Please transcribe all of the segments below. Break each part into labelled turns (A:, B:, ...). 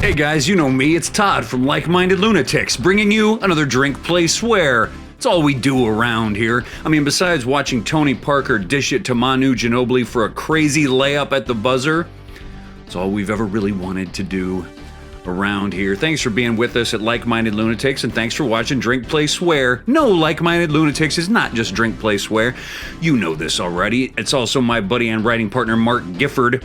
A: Hey guys, you know me, it's Todd from Like Minded Lunatics, bringing you another Drink, Play, Swear. It's all we do around here. I mean, besides watching Tony Parker dish it to Manu Ginobili for a crazy layup at the buzzer, it's all we've ever really wanted to do around here. Thanks for being with us at Like Minded Lunatics, and thanks for watching Drink, Play, Swear. No, Like Minded Lunatics is not just Drink, Play, Swear. You know this already. It's also my buddy and writing partner, Mark Gifford.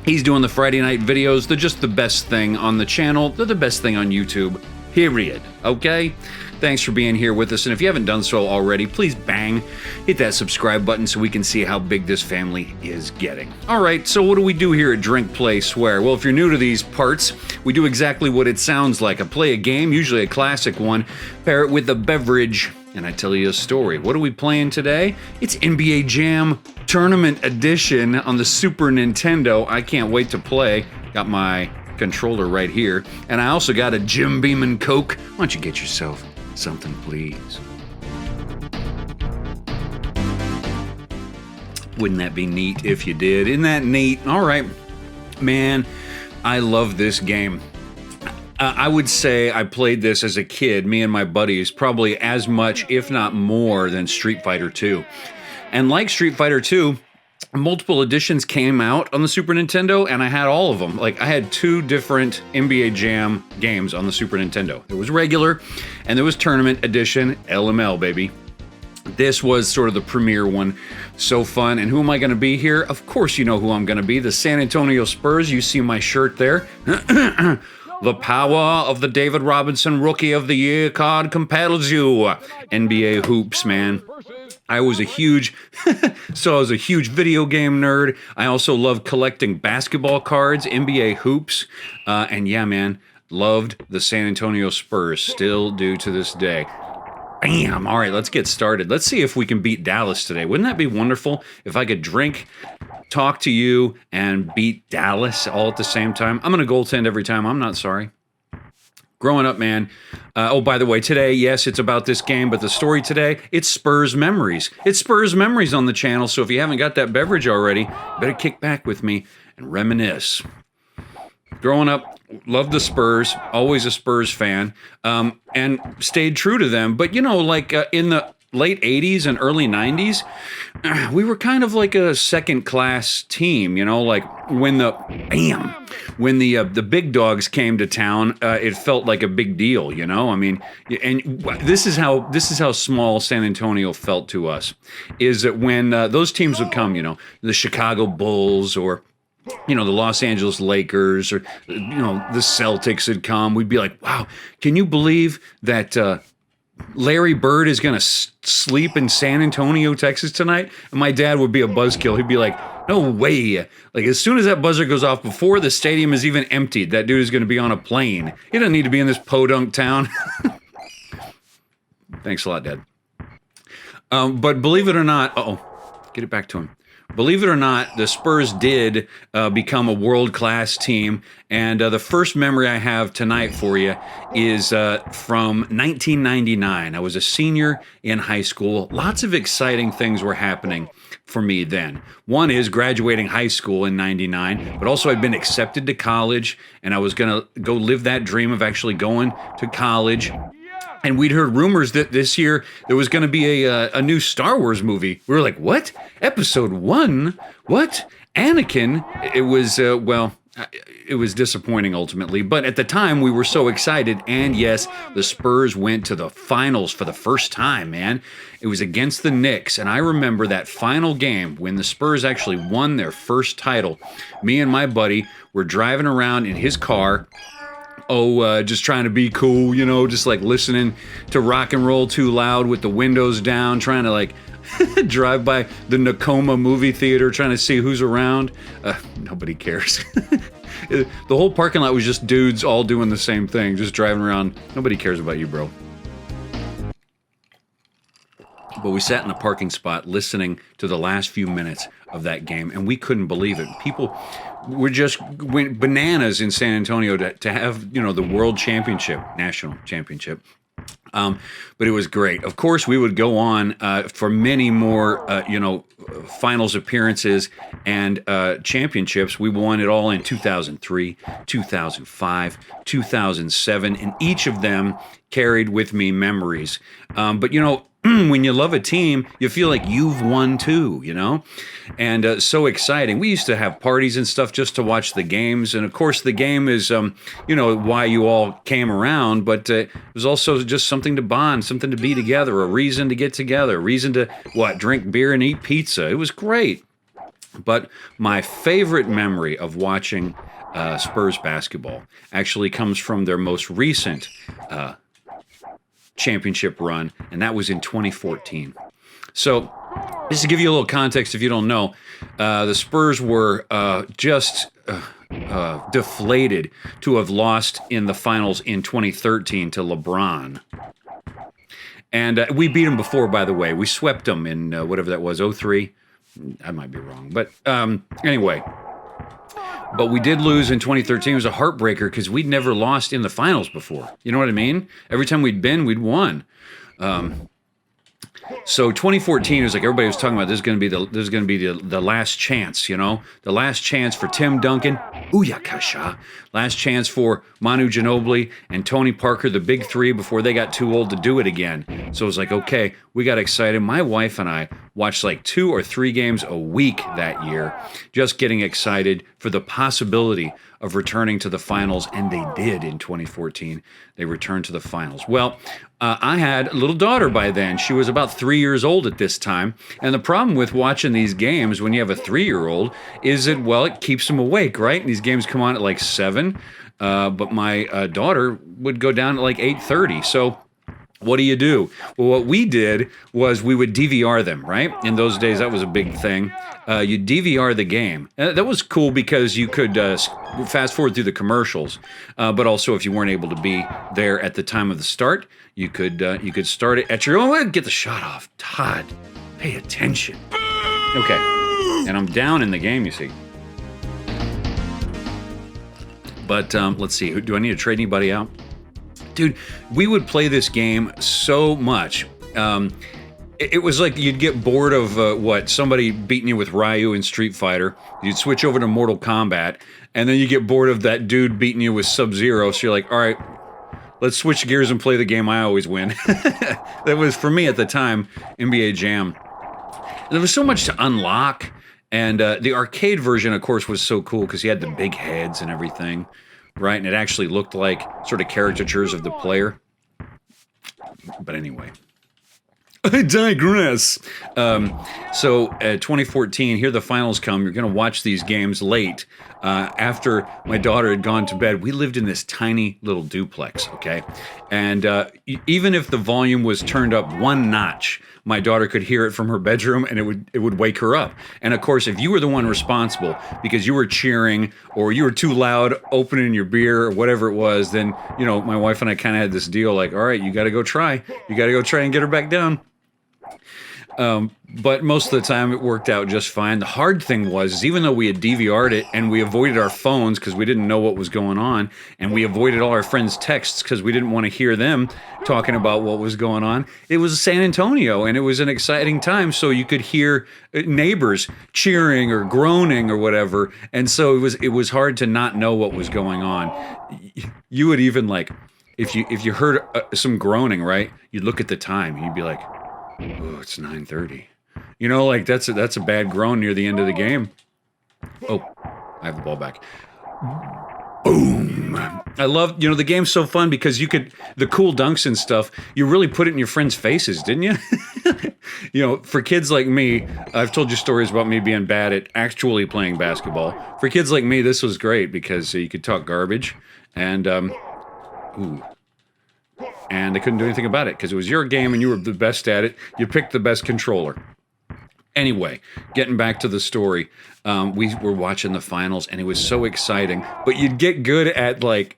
A: He's doing the Friday night videos. They're just the best thing on the channel. They're the best thing on YouTube, period. Okay? Thanks for being here with us. And if you haven't done so already, please hit that subscribe button so we can see how big this family is getting. All right, so what do we do here at Drink, Play, Swear? Well, if you're new to these parts, we do exactly what it sounds like. I play a game, usually a classic one, pair it with a beverage, and I tell you a story. What are we playing today? It's NBA Jam Tournament Edition on the Super Nintendo. I can't wait to play. Got my controller right here. And I also got a Jim Beam and Coke. Why don't you get yourself something, please? Wouldn't that be neat if you did? Isn't that neat? All right. Man, I love this game. I would say I played this as a kid, me and my buddies, probably as much, if not more, than Street Fighter 2. And like Street Fighter 2, multiple editions came out on the Super Nintendo, and I had all of them. Like, I had 2 different NBA Jam games on the Super Nintendo. There was regular, and there was Tournament Edition, LML, baby. This was sort of the premier one. So fun. And who am I going to be here? Of course you know who I'm going to be. The San Antonio Spurs. You see my shirt there. The power of the David Robinson Rookie of the Year card compels you. NBA hoops, man. I was a huge video game nerd. I also love collecting basketball cards, NBA hoops. And yeah, man, loved the San Antonio Spurs. Still do to this day. Bam! All right, let's get started. Let's see if we can beat Dallas today. Wouldn't that be wonderful if I could drink, talk to you, and beat Dallas all at the same time? I'm going to goaltend every time. I'm not sorry. Growing up, man. Oh, by the way, today, yes, it's about this game, but the story today, it's Spurs Memories. It's Spurs Memories on the channel, so if you haven't got that beverage already, better kick back with me and reminisce. Growing up, loved the Spurs, always a Spurs fan, and stayed true to them. But, you know, like in the late 80s and early 90s, we were kind of like a second-class team, you know, like when the big dogs came to town, it felt like a big deal, you know? I mean, and this is how small San Antonio felt to us, is that when those teams would come, you know, the Chicago Bulls or you know, the Los Angeles Lakers or, you know, the Celtics had come, we'd be like, wow, can you believe that Larry Bird is going to sleep in San Antonio, Texas tonight? And my dad would be a buzzkill. He'd be like, no way. Like, as soon as that buzzer goes off, before the stadium is even emptied, that dude is going to be on a plane. He doesn't need to be in this podunk town. Thanks a lot, Dad. But believe it or not, get it back to him. Believe it or not, the Spurs did become a world-class team, and the first memory I have tonight for you is from 1999. I was a senior in high school. Lots of exciting things were happening for me then. One is graduating high school in 99, but also I'd been accepted to college, and I was going to go live that dream of actually going to college. And we'd heard rumors that this year there was going to be a new Star Wars movie. We were like, what? Episode 1? What? Anakin? It was, it was disappointing ultimately. But at the time, we were so excited. And yes, the Spurs went to the finals for the first time, man. It was against the Knicks. And I remember that final game when the Spurs actually won their first title. Me and my buddy were driving around in his car, just trying to be cool, you know, just like listening to rock and roll too loud with the windows down, trying to like drive by the Nakoma movie theater, trying to see who's around. Nobody cares. The whole parking lot was just dudes all doing the same thing, just driving around. Nobody cares about you, bro. But we sat in a parking spot listening to the last few minutes of that game, and we couldn't believe it. People went bananas in San Antonio to have, you know, the world championship, national championship. But it was great. Of course, we would go on for many more, finals appearances and championships. We won it all in 2003, 2005, 2007, and each of them carried with me memories. But when you love a team, you feel like you've won too, and so exciting. We used to have parties and stuff just to watch the games. And of course, the game is, why you all came around, but it was also just something to bond, something to be together, a reason to get together, a reason to, drink beer and eat pizza. It was great. But my favorite memory of watching Spurs basketball actually comes from their most recent championship run, and that was in 2014. So, just to give you a little context, if you don't know, the Spurs were just deflated to have lost in the finals in 2013 to LeBron. And we beat them before, by the way. We swept them in whatever that was, 03. I might be wrong. But anyway. But we did lose in 2013. It was a heartbreaker because we'd never lost in the finals before. You know what I mean? Every time we'd been, we'd won. So 2014 was like everybody was talking about. This is going to be the last chance. The last chance for Tim Duncan, Uyakasha. Last chance for Manu Ginobili and Tony Parker, the big three, before they got too old to do it again. So it was like, okay, we got excited. My wife and I watched like 2 or 3 games a week that year, just getting excited for the possibility of returning to the finals, and they did in 2014. They returned to the finals. Well, I had a little daughter by then. She was about 3 years old at this time, and the problem with watching these games when you have a 3-year-old is that, it keeps them awake, right? And these games come on at like 7, but my daughter would go down at like 8:30. So what do? Well, what we did was we would DVR them, right? In those days, that was a big thing. You DVR the game. That was cool because you could fast forward through the commercials, but also if you weren't able to be there at the time of the start, you could start it at your own. Get the shot off, Todd. Pay attention. Okay, and I'm down in the game, you see. But let's see. Do I need to trade anybody out? Dude, we would play this game so much. It was like you'd get bored of somebody beating you with Ryu in Street Fighter. You'd switch over to Mortal Kombat, and then you get bored of that dude beating you with Sub-Zero. So you're like, all right, let's switch gears and play the game I always win. That was, for me at the time, NBA Jam. And there was so much to unlock. And the arcade version, of course, was so cool because you had the big heads and everything, right? And it actually looked like sort of caricatures of the player. But anyway, I digress. So 2014, here the finals come. You're going to watch these games late. After my daughter had gone to bed, we lived in this tiny little duplex, okay? And even if the volume was turned up 1 notch, my daughter could hear it from her bedroom, and it would wake her up. And of course, if you were the one responsible because you were cheering or you were too loud opening your beer or whatever it was, then, my wife and I kind of had this deal like, all right, you got to go try. You got to go try and get her back down. But most of the time it worked out just fine. The hard thing was even though we had DVR'd it and we avoided our phones because we didn't know what was going on, and we avoided all our friends' texts because we didn't want to hear them talking about what was going on, it was San Antonio, and it was an exciting time, so you could hear neighbors cheering or groaning or whatever, and so it was hard to not know what was going on. You would even if you heard some groaning, right, you'd look at the time and you'd be like, oh, it's 9:30. That's a bad groan near the end of the game. Oh, I have the ball back. Boom. I love, the game's so fun because the cool dunks and stuff, you really put it in your friends' faces, didn't you? For kids like me, I've told you stories about me being bad at actually playing basketball. For kids like me, this was great because you could talk garbage and, and they couldn't do anything about it because it was your game and you were the best at it. You picked the best controller. Anyway, getting back to the story, we were watching the finals and it was so exciting. But you'd get good at like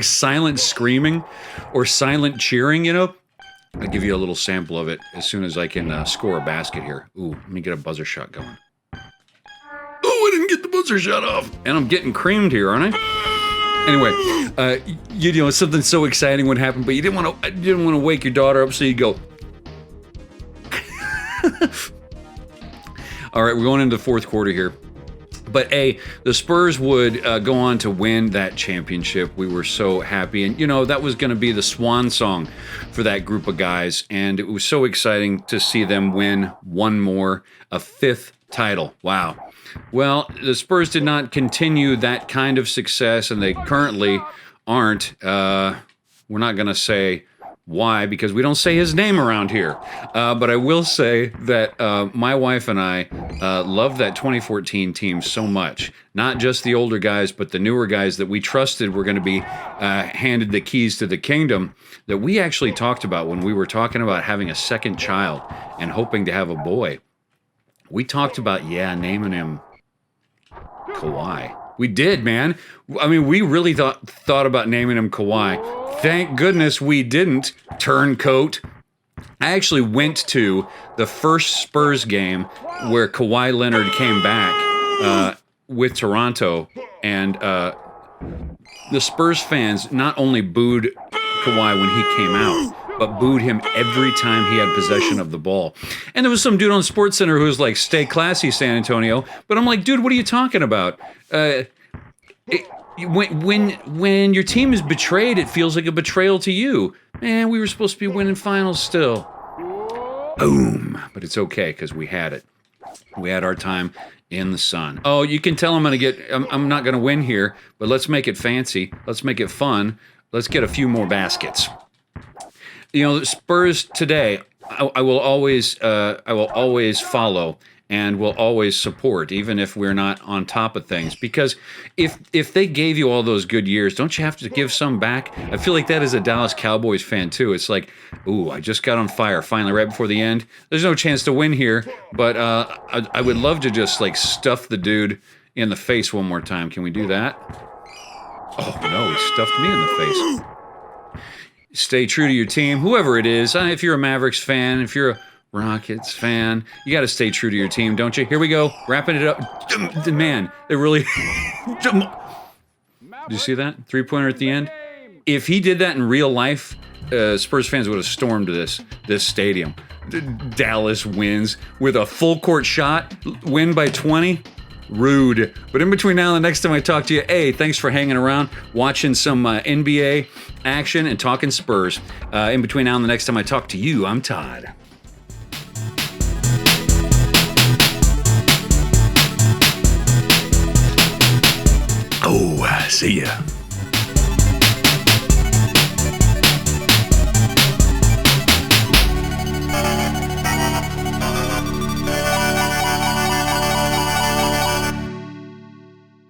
A: silent screaming or silent cheering, I'll give you a little sample of it as soon as I can score a basket here. Ooh, let me get a buzzer shot going. Oh, I didn't get the buzzer shot off. And I'm getting creamed here, aren't I? Anyway, you know, something so exciting would happen, but you didn't want to wake your daughter up, so you go. All right, we're going into the fourth quarter here. But the Spurs would go on to win that championship. We were so happy. And, you know, that was going to be the swan song for that group of guys. And it was so exciting to see them win one more, a fifth title. Wow. Well, the Spurs did not continue that kind of success, and they currently aren't. We're not going to say why, because we don't say his name around here. But I will say that my wife and I love that 2014 team so much. Not just the older guys, but the newer guys that we trusted were going to be handed the keys to the kingdom, that we actually talked about when we were talking about having a second child and hoping to have a boy. We talked about, naming him Kawhi. We did, man. I mean, we really thought about naming him Kawhi. Thank goodness we didn't, turncoat. I actually went to the first Spurs game where Kawhi Leonard came back with Toronto, and the Spurs fans not only booed Kawhi when he came out, but booed him every time he had possession of the ball. And there was some dude on SportsCenter who was like, "Stay classy, San Antonio." But I'm like, dude, what are you talking about? When your team is betrayed, it feels like a betrayal to you. Man, we were supposed to be winning finals still. Boom. But it's okay, because we had it. We had our time in the sun. Oh, you can tell I'm not going to win here, but let's make it fancy. Let's make it fun. Let's get a few more baskets. You know, the Spurs today, I will always follow and will always support, even if we're not on top of things. Because if they gave you all those good years, don't you have to give some back? I feel like that as a Dallas Cowboys fan, too. It's like, ooh, I just got on fire finally right before the end. There's no chance to win here, but I would love to just, like, stuff the dude in the face one more time. Can we do that? Oh, no, he stuffed me in the face. Stay true to your team, whoever it is. If you're a Mavericks fan, if you're a Rockets fan, you got to stay true to your team, don't you? Here we go, wrapping it up. Man, they really... Did you see that? Three-pointer at the end? If he did that in real life, Spurs fans would have stormed this stadium. Dallas wins with a full court shot, win by 20. Rude. But in between now and the next time I talk to you, hey, thanks for hanging around, watching some NBA action and talking Spurs. In between now and the next time I talk to you, I'm Todd. Oh, see ya.